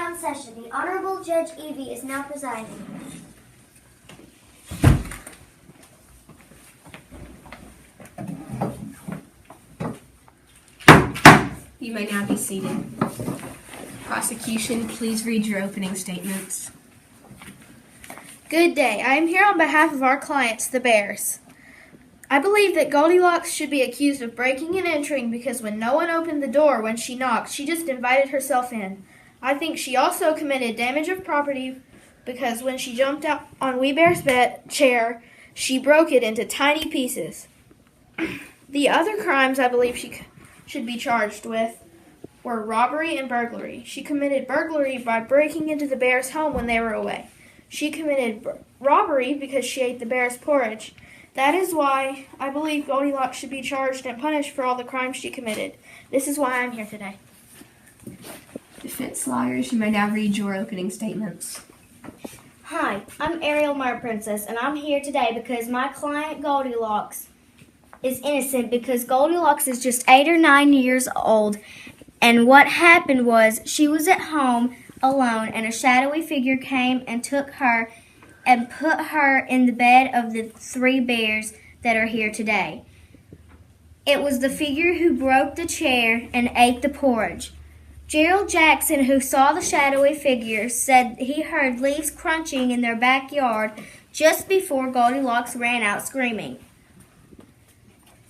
now in session. The Honorable Judge Evie is now presiding. You may now be seated. Prosecution, please read your opening statements. Good day. I am here on behalf of our clients, the Bears. I believe that Goldilocks should be accused of breaking and entering because when no one opened the door when she knocked, she just invited herself in. I think she also committed damage of property because when she jumped out on Wee Bear's chair, she broke it into tiny pieces. The other crimes I believe she should be charged with were robbery and burglary. She committed burglary by breaking into the Bears' home when they were away. She committed robbery because she ate the Bears' porridge. That is why I believe Goldilocks should be charged and punished for all the crimes she committed. This is why I'm here today. Defense lawyers, you may now read your opening statements. Hi, I'm Ariel Mer Princess, and I'm here today because my client Goldilocks is innocent because Goldilocks is just 8 or 9 years old, and what happened was she was at home alone, and a shadowy figure came and took her and put her in the bed of the 3 bears that are here today. It was the figure who broke the chair and ate the porridge. Gerald Jackson, who saw the shadowy figure, said he heard leaves crunching in their backyard just before Goldilocks ran out screaming.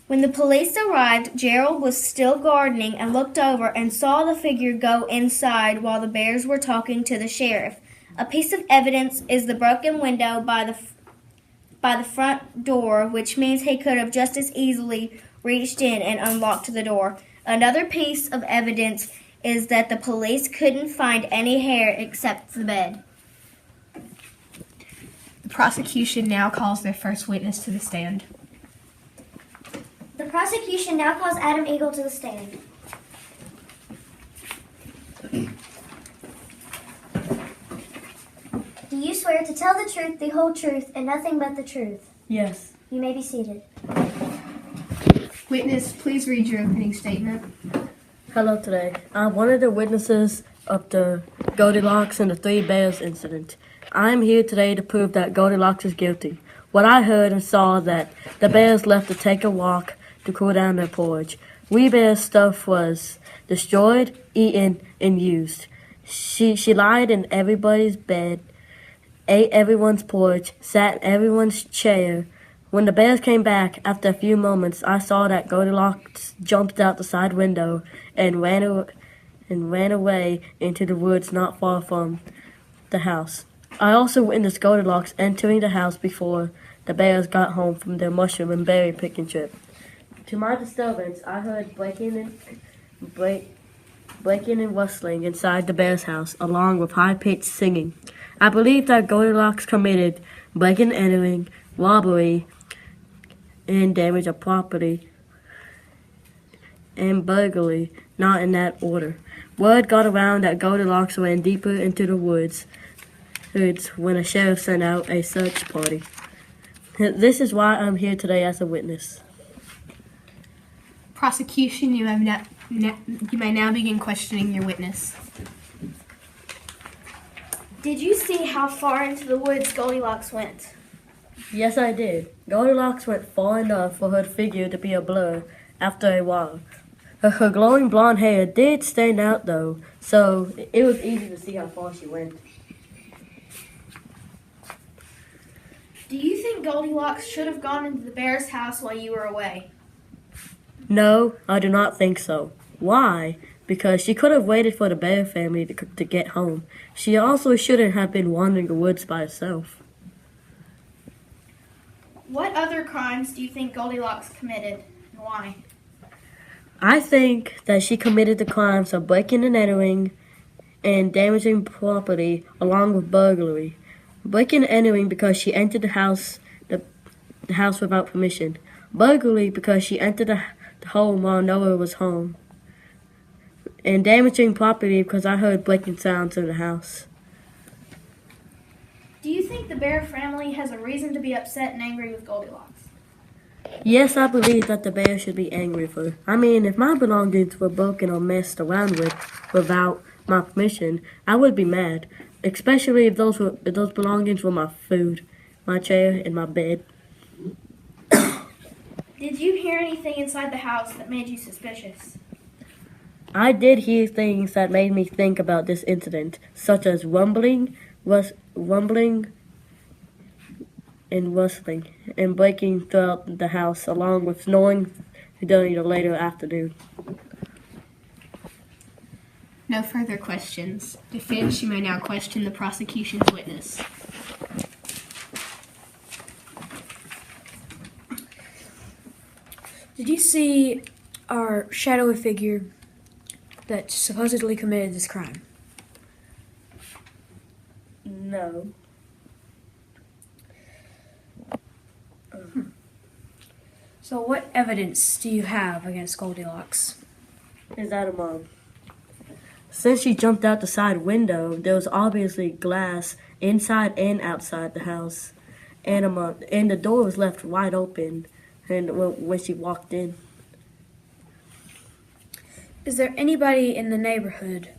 When the police arrived, Gerald was still gardening and looked over and saw the figure go inside while the bears were talking to the sheriff. A piece of evidence is the broken window by the front door, which means he could have just as easily reached in and unlocked the door. Another piece of evidence is that the police couldn't find any hair except the bed. The prosecution now calls their first witness to the stand. The prosecution now calls Adam Eagle to the stand. Do you swear to tell the truth, the whole truth, and nothing but the truth? Yes. You may be seated. Witness, please read your opening statement. Hello today. I'm one of the witnesses of the Goldilocks and the 3 Bears incident. I'm here today to prove that Goldilocks is guilty. What I heard and saw that the Bears left to take a walk to cool down their porridge. Wee Bear's stuff was destroyed, eaten, and used. She lied in everybody's bed, ate everyone's porridge, sat in everyone's chair. When the Bears came back, after a few moments, I saw that Goldilocks jumped out the side window and ran away into the woods not far from the house. I also witnessed Goldilocks entering the house before the Bears got home from their mushroom and berry picking trip. To my disturbance, I heard breaking and rustling inside the Bears' house, along with high-pitched singing. I believe that Goldilocks committed breaking and entering, robbery, and damage of property, and burglary, not in that order. Word got around that Goldilocks ran deeper into the woods when a sheriff sent out a search party. This is why I'm here today as a witness. Prosecution, you may now begin questioning your witness. Did you see how far into the woods Goldilocks went? Yes, I did. Goldilocks went far enough for her figure to be a blur after a while. Her glowing blonde hair did stand out, though, so it was easy to see how far she went. Do you think Goldilocks should have gone into the Bears' house while you were away? No, I do not think so. Why? Because she could have waited for the Bear family to get home. She also shouldn't have been wandering the woods by herself. What other crimes do you think Goldilocks committed, and why? I think that she committed the crimes of breaking and entering and damaging property along with burglary. Breaking and entering because she entered the house without permission. Burglary because she entered the home while no one was home. And damaging property because I heard breaking sounds in the house. Do you think the Bear family has a reason to be upset and angry with Goldilocks? Yes, I believe that the bear should be angry with her. I mean, if my belongings were broken or messed around with without my permission, I would be mad, especially if those belongings were my food, my chair, and my bed. Did you hear anything inside the house that made you suspicious? I did hear things that made me think about this incident, such as rumbling and rustling, and breaking throughout the house, along with snoring during the later afternoon. No further questions. Defense, you may now question the prosecution's witness. Did you see our shadowy figure that supposedly committed this crime? No. So what evidence do you have against Goldilocks? Is that a mom? Since she jumped out the side window, there was obviously glass inside and outside the house, and the door was left wide open, and when she walked in. Is there anybody in the neighborhood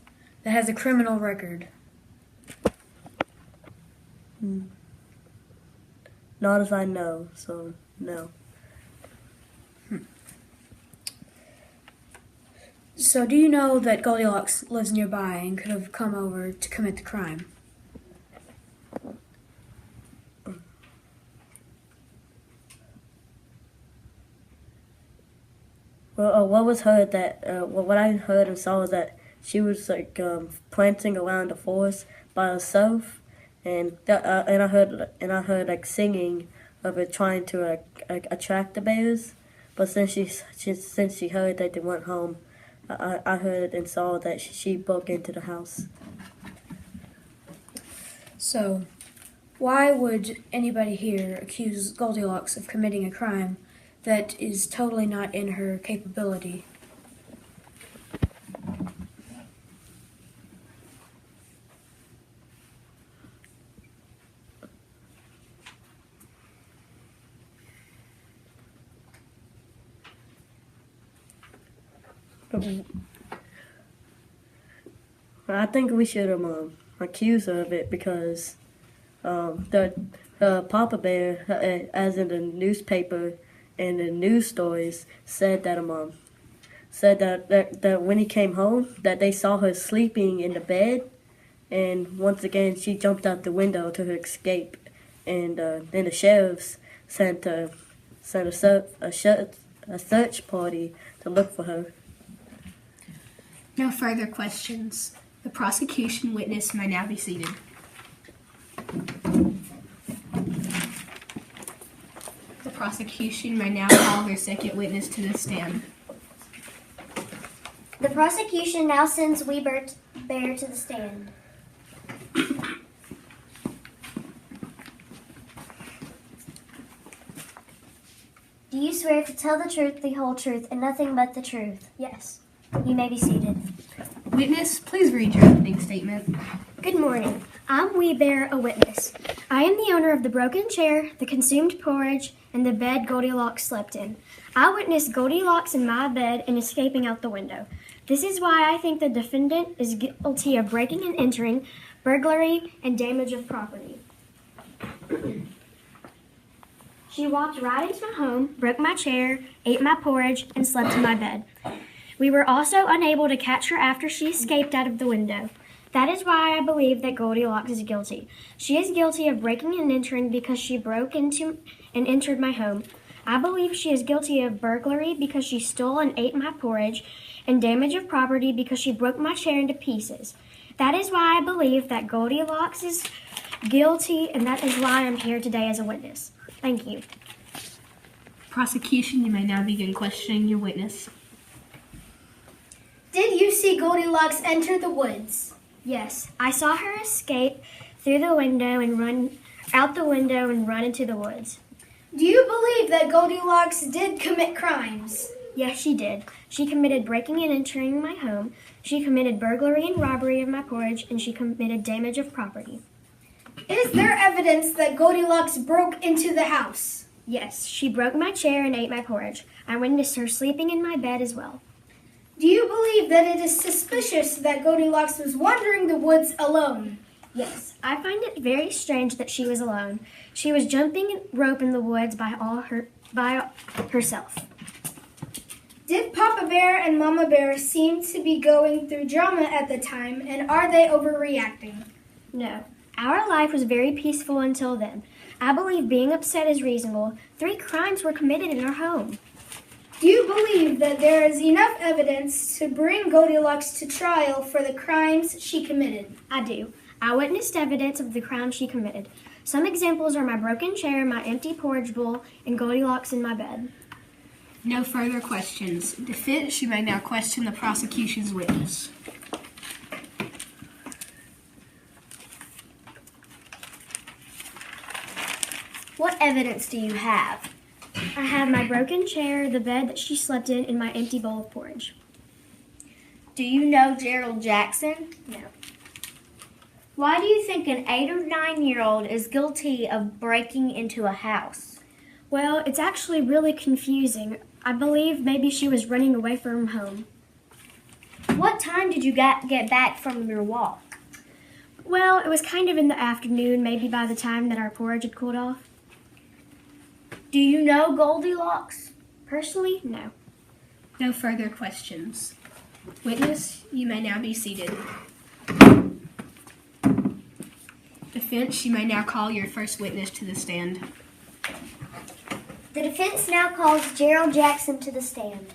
that has a criminal record? Not as I know, so no. So do you know that Goldilocks lives nearby and could have come over to commit the crime? Well, what I heard and saw was that she was prancing around the forest by herself, and I heard like singing of it, trying to attract the bears. But since she heard that they weren't home, I heard and saw that she broke into the house. So why would anybody here accuse Goldilocks of committing a crime that is totally not in her capability? I think we should accuse her of it because the Papa Bear, as in the newspaper and the news stories, said that that when he came home, that they saw her sleeping in the bed, and once again she jumped out the window to her escape, and then the sheriffs sent a search party to look for her. No further questions. The prosecution witness may now be seated. The prosecution may now call their second witness to the stand. The prosecution now sends Bear to the stand. Do you swear to tell the truth, the whole truth, and nothing but the truth? Yes. You may be seated. Witness, please read your opening statement. Good morning. I'm Bear, a witness. I am the owner of the broken chair, the consumed porridge, and the bed Goldilocks slept in. I witnessed Goldilocks in my bed and escaping out the window. This is why I think the defendant is guilty of breaking and entering, burglary, and damage of property. She walked right into my home, broke my chair, ate my porridge, and slept in my bed. We were also unable to catch her after she escaped out of the window. That is why I believe that Goldilocks is guilty. She is guilty of breaking and entering because she broke into and entered my home. I believe she is guilty of burglary because she stole and ate my porridge, and damage of property because she broke my chair into pieces. That is why I believe that Goldilocks is guilty, and that is why I'm here today as a witness. Thank you. Prosecution, you may now begin questioning your witness. Did you see Goldilocks enter the woods? Yes, I saw her escape through the window and run out the window and run into the woods. Do you believe that Goldilocks did commit crimes? Yes, she did. She committed breaking and entering my home. She committed burglary and robbery of my porridge, and she committed damage of property. Is there evidence that Goldilocks broke into the house? Yes, she broke my chair and ate my porridge. I witnessed her sleeping in my bed as well. Do you believe that it is suspicious that Goldilocks was wandering the woods alone? Yes, I find it very strange that she was alone. She was jumping rope in the woods by herself. Did Papa Bear and Mama Bear seem to be going through drama at the time, and are they overreacting? No, our life was very peaceful until then. I believe being upset is reasonable. 3 crimes were committed in our home. Do you believe that there is enough evidence to bring Goldilocks to trial for the crimes she committed? I do. I witnessed evidence of the crime she committed. Some examples are my broken chair, my empty porridge bowl, and Goldilocks in my bed. No further questions. Defense, you may now question the prosecution's witness. What evidence do you have? I have my broken chair, the bed that she slept in, and my empty bowl of porridge. Do you know Gerald Jackson? No. Why do you think an 8 or 9-year-old is guilty of breaking into a house? Well, it's actually really confusing. I believe maybe she was running away from home. What time did you get back from your walk? Well, it was kind of in the afternoon, maybe by the time that our porridge had cooled off. Do you know Goldilocks? Personally, no. No further questions. Witness, you may now be seated. Defense, you may now call your first witness to the stand. The defense now calls Gerald Jackson to the stand.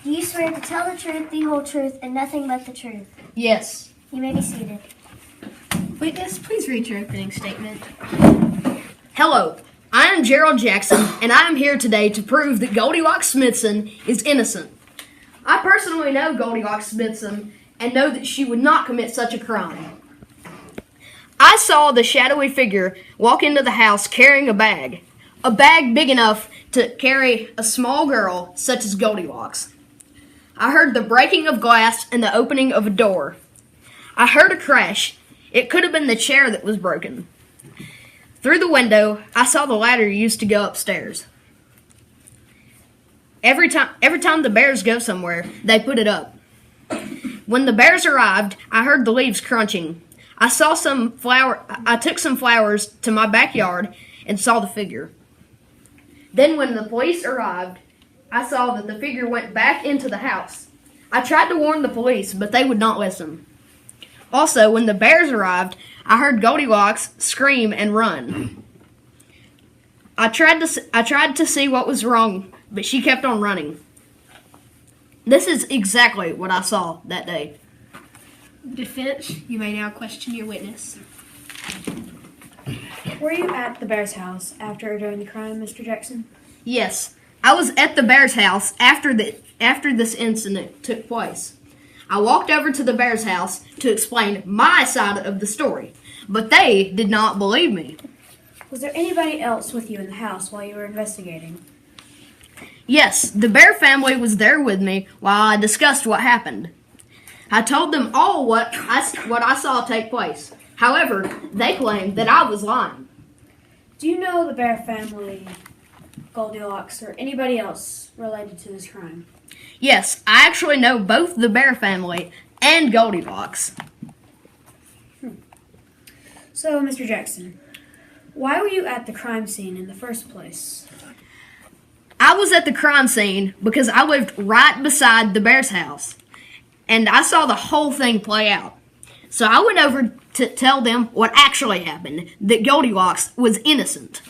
Do you swear to tell the truth, the whole truth, and nothing but the truth? Yes. You may be seated. Witness, please read your opening statement. Hello, I am Gerald Jackson, and I am here today to prove that Goldilocks Smithson is innocent. I personally know Goldilocks Smithson and know that she would not commit such a crime. I saw the shadowy figure walk into the house carrying a bag big enough to carry a small girl such as Goldilocks. I heard the breaking of glass and the opening of a door. I heard a crash. It could have been the chair that was broken. Through the window, I saw the ladder used to go upstairs. Every time the bears go somewhere, they put it up. When the bears arrived, I heard the leaves crunching. I took some flowers to my backyard and saw the figure. Then when the police arrived, I saw that the figure went back into the house. I tried to warn the police, but they would not listen. Also, when the bears arrived, I heard Goldilocks scream and run. I tried to see what was wrong, but she kept on running. This is exactly what I saw that day. Defense, you may now question your witness. Were you at the bear's house after or during the crime, Mr. Jackson? Yes, I was at the bear's house after this incident took place. I walked over to the bear's house to explain my side of the story, but they did not believe me. Was there anybody else with you in the house while you were investigating? Yes, the bear family was there with me while I discussed what happened. I told them all what I saw take place. However, they claimed that I was lying. Do you know the bear family, Goldilocks, or anybody else related to this crime? Yes, I actually know both the bear family and Goldilocks. So, Mr. Jackson, why were you at the crime scene in the first place? I was at the crime scene because I lived right beside the bear's house, and I saw the whole thing play out. So I went over to tell them what actually happened, that Goldilocks was innocent.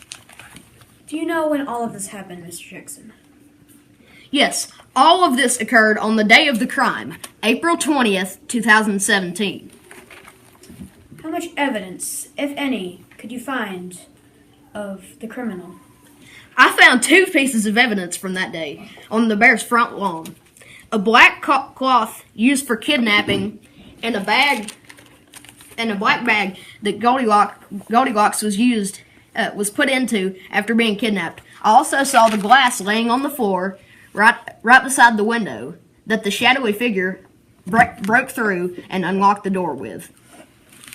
Do you know when all of this happened, Mr. Jackson? Yes, all of this occurred on the day of the crime, April 20th, 2017. How much evidence, if any, could you find of the criminal? I found 2 pieces of evidence from that day on the bear's front lawn. A black cloth used for kidnapping and a black bag that Goldilocks was put into after being kidnapped. I also saw the glass laying on the floor right beside the window that the shadowy figure broke through and unlocked the door with.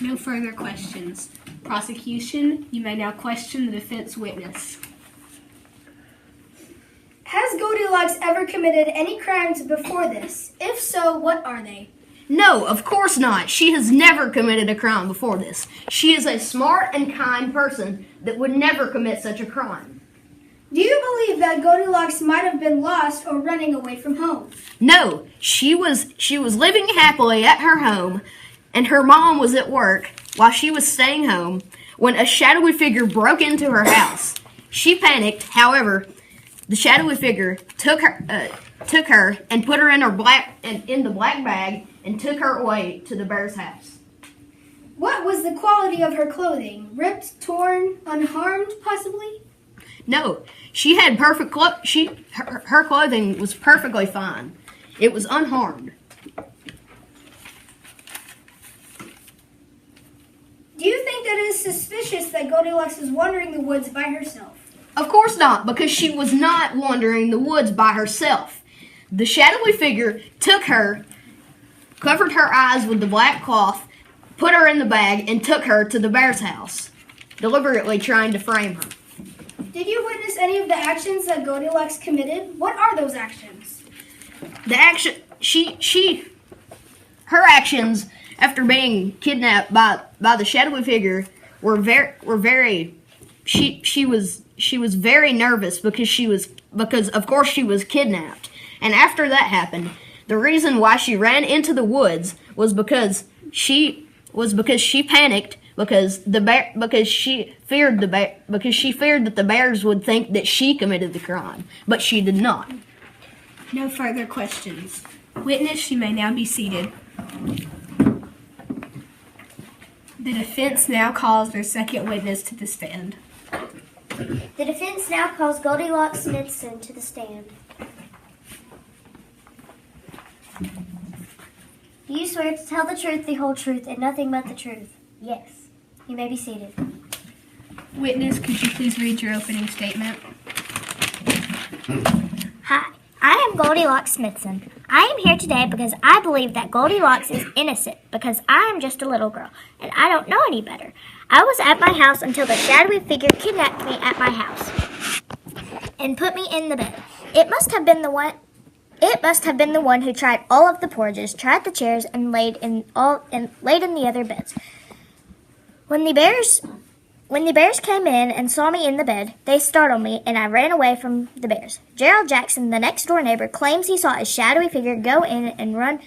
No further questions. Prosecution, you may now question the defense witness. Has Goldilocks ever committed any crimes before this? If so, what are they? No, of course not. She has never committed a crime before this. She is a smart and kind person that would never commit such a crime. Do you believe that Goldilocks might have been lost or running away from home? No, she was living happily at her home, and her mom was at work while she was staying home when a shadowy figure broke into her house. She panicked. However, the shadowy figure took her and put her in the black bag and took her away to the bear's house. What was the quality of her clothing? Ripped, torn, unharmed, possibly? No, she had perfect her clothing was perfectly fine. It was unharmed. Do you think that it is suspicious that Goldilocks is wandering the woods by herself? Of course not, because she was not wandering the woods by herself. The shadowy figure took her, covered her eyes with the black cloth, put her in the bag, and took her to the bear's house, deliberately trying to frame her. Did you witness any of the actions that Goldilocks committed? What are those actions? Her actions after being kidnapped by the shadowy figure she was very nervous because of course she was kidnapped. And after that happened, the reason why she ran into the woods was because she panicked because she feared that the bears would think that she committed the crime, but she did not. No further questions. Witness, you may now be seated. The defense now calls their second witness to the stand. The defense now calls Goldilocks Smithson to the stand. Do you swear to tell the truth, the whole truth, and nothing but the truth? Yes. You may be seated. Witness, could you please read your opening statement? Hi, I am Goldilocks Smithson. I am here today because I believe that Goldilocks is innocent because I am just a little girl and I don't know any better. I was at my house until the shadowy figure kidnapped me at my house and put me in the bed. It must have been the one who tried all of the porridges, tried the chairs, and laid in the other beds. When the bears came in and saw me in the bed, they startled me, and I ran away from the bears. Gerald Jackson, the next-door neighbor, claims he saw a shadowy figure go in and run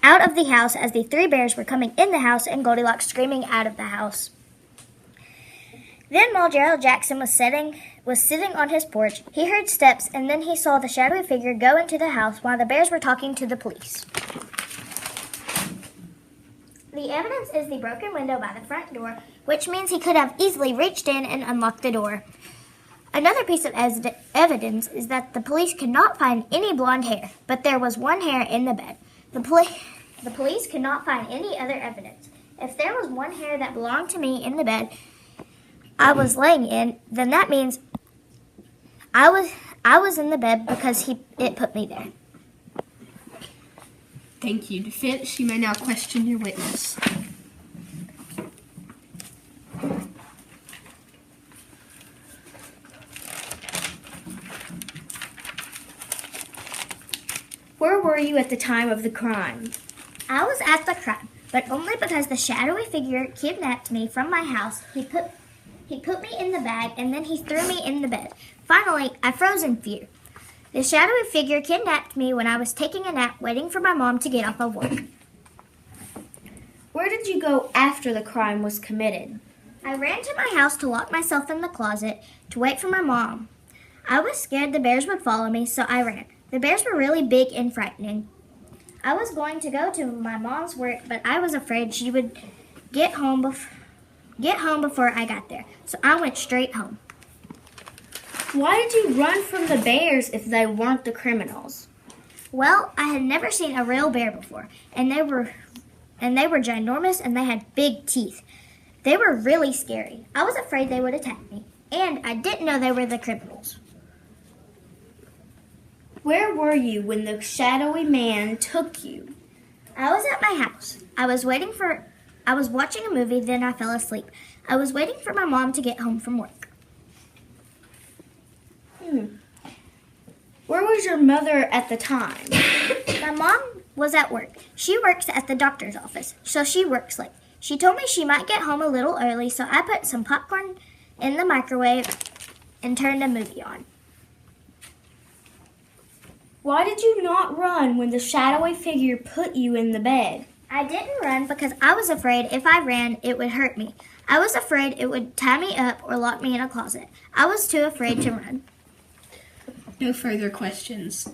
out of the house as the three bears were coming in the house and Goldilocks screaming out of the house. Then, while Gerald Jackson was sitting on his porch, he heard steps, and then he saw the shadowy figure go into the house while the bears were talking to the police. The evidence is the broken window by the front door, which means he could have easily reached in and unlocked the door. Another piece of evidence is that the police could not find any blonde hair, but there was one hair in the bed. The police could not find any other evidence. If there was one hair that belonged to me in the bed I was laying in, then that means I was in the bed because it put me there. Thank you. Defense, you may now question your witness. Where were you at the time of the crime? I was at the crime, but only because the shadowy figure kidnapped me from my house. He put me in the bag, and then he threw me in the bed. Finally, I froze in fear. The shadowy figure kidnapped me when I was taking a nap waiting for my mom to get off of work. Where did you go after the crime was committed? I ran to my house to lock myself in the closet to wait for my mom. I was scared the bears would follow me, so I ran. The bears were really big and frightening. I was going to go to my mom's work, but I was afraid she would get home before I got there, so I went straight home. Why did you run from the bears if they weren't the criminals? Well, I had never seen a real bear before, and they were ginormous and they had big teeth. They were really scary. I was afraid they would attack me, and I didn't know they were the criminals. Where were you when the shadowy man took you? I was at my house. I was watching a movie, then I fell asleep. I was waiting for my mom to get home from work. was your mother at the time? My mom was at work. She works at the doctor's office, so she works late. She told me she might get home a little early, so I put some popcorn in the microwave and turned a movie on. Why did you not run when the shadowy figure put you in the bed? I didn't run because I was afraid if I ran, it would hurt me. I was afraid it would tie me up or lock me in a closet. I was too afraid to run. No further questions.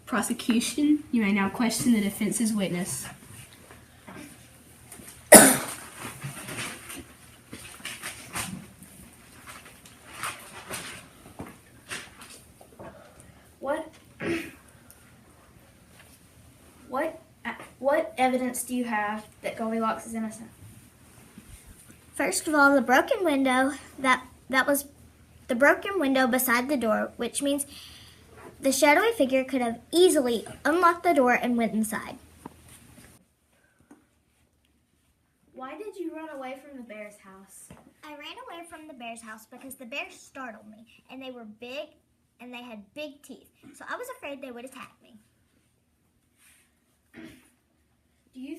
Prosecution, you may now question the defense's witness. What evidence do you have that Goldilocks is innocent? First of all, the broken window, that was the broken window beside the door, which means the shadowy figure could have easily unlocked the door and went inside. Why did you run away from the bear's house? I ran away from the bear's house because the bears startled me, and they were big, and they had big teeth, so I was afraid they would attack me. Do you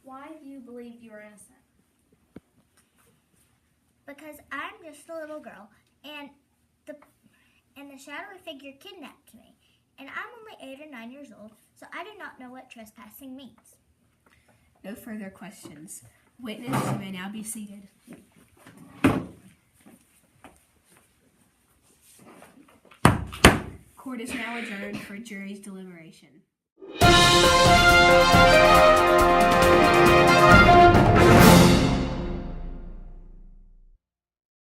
Why do you believe you are innocent? Because I'm just a little girl, and the shadowy figure kidnapped me, and I'm only 8 or 9 years old, so I do not know what trespassing means. No further questions. Witness, you may now be seated. Court is now adjourned for jury's deliberation.